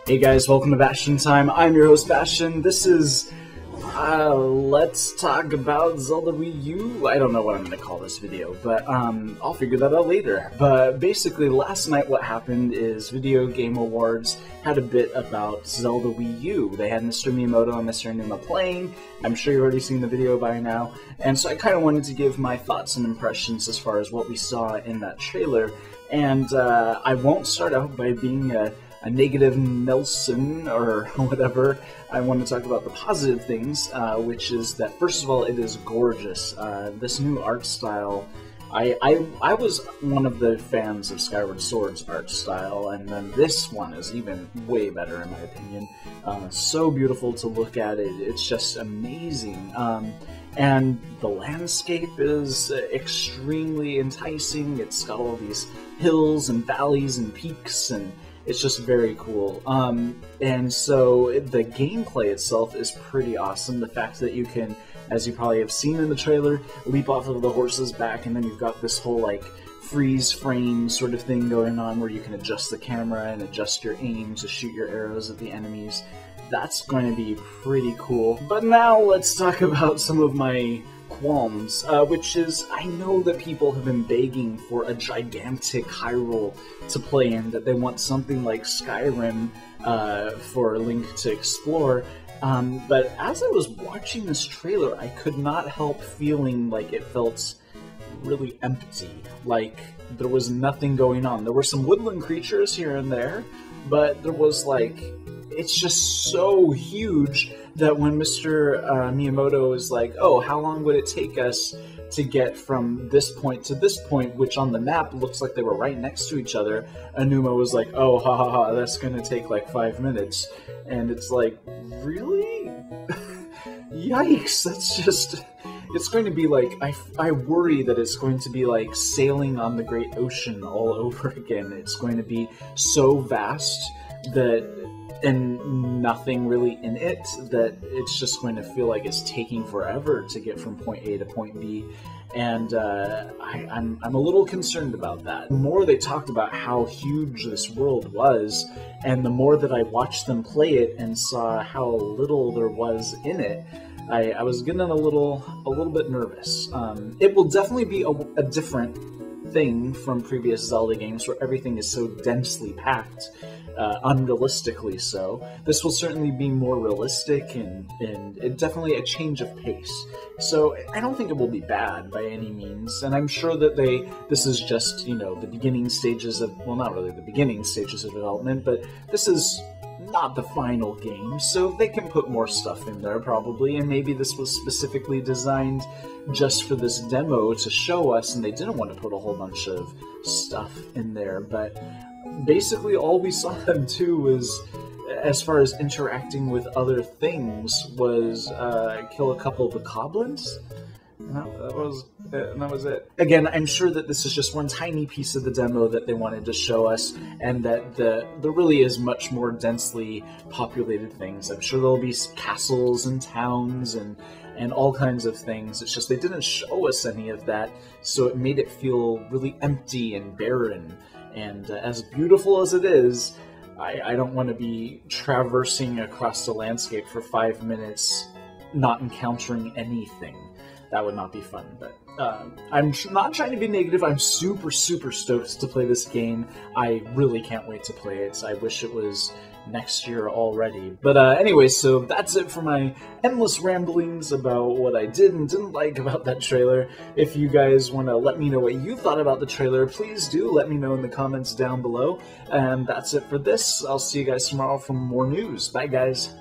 Hey guys, welcome to Bastion Time. I'm your host Bastion. This is let's talk about Zelda Wii U. I don't know what I'm going to call this video, but I'll figure that out later. But basically, last night what happened is Video Game Awards had a bit about Zelda Wii U. They had Mr. Miyamoto and Mr. Aonuma playing. I'm sure you've already seen the video by now. And so I kind of wanted to give my thoughts and impressions as far as what we saw in that trailer. And I won't start out by being a negative Nelson or whatever. I want to talk about the positive things, which is that first of all, it is gorgeous. This new art style, I was one of the fans of Skyward Sword's art style, and then this one is even way better in my opinion. So beautiful to look at. It's just amazing. And the landscape is extremely enticing. It's got all these hills and valleys and peaks, and it's just very cool. And so the gameplay itself is pretty awesome. The fact that you can, as you probably have seen in the trailer, leap off of the horse's back, and then you've got this whole like freeze frame sort of thing going on where you can adjust the camera and adjust your aim to shoot your arrows at the enemies. That's going to be pretty cool. But now let's talk about some of my qualms, which is, I know that people have been begging for a gigantic Hyrule to play in, that they want something like Skyrim for Link to explore, but as I was watching this trailer, I could not help feeling like it felt really empty, like there was nothing going on. There were some woodland creatures here and there, but there was like, it's just so huge that when Mr. Miyamoto is like, oh, how long would it take us to get from this point to this point, which on the map looks like they were right next to each other, Aonuma was like, oh, ha ha ha, that's gonna take like 5 minutes. And it's like, really? Yikes, that's just... It's going to be like, I worry that it's going to be like sailing on the great ocean all over again. It's going to be so vast that, and nothing really in it, that it's just going to feel like it's taking forever to get from point A to point B. And I'm a little concerned about that. The more they talked about how huge this world was, and the more that I watched them play it and saw how little there was in it, I was getting a little bit nervous. It will definitely be a different thing from previous Zelda games where everything is so densely packed, unrealistically so. This will certainly be more realistic and definitely a change of pace. So I don't think it will be bad by any means, and I'm sure that this is just, you know, the beginning stages of, well, not really the beginning stages of development, but this is not the final game, so they can put more stuff in there probably, and maybe this was specifically designed just for this demo to show us, and they didn't want to put a whole bunch of stuff in there. But basically all we saw them do was, as far as interacting with other things, was kill a couple of the goblins. That was it. Again, I'm sure that this is just one tiny piece of the demo that they wanted to show us, and that there really is much more densely populated things. I'm sure there'll be castles and towns and all kinds of things. It's just they didn't show us any of that, so it made it feel really empty and barren. And as beautiful as it is, I don't want to be traversing across the landscape for 5 minutes not encountering anything. That would not be fun, but I'm not trying to be negative. I'm super, super stoked to play this game. I really can't wait to play it. I wish it was next year already. But anyway, so that's it for my endless ramblings about what I did and didn't like about that trailer. If you guys want to let me know what you thought about the trailer, please do let me know in the comments down below. And that's it for this. I'll see you guys tomorrow for more news. Bye, guys.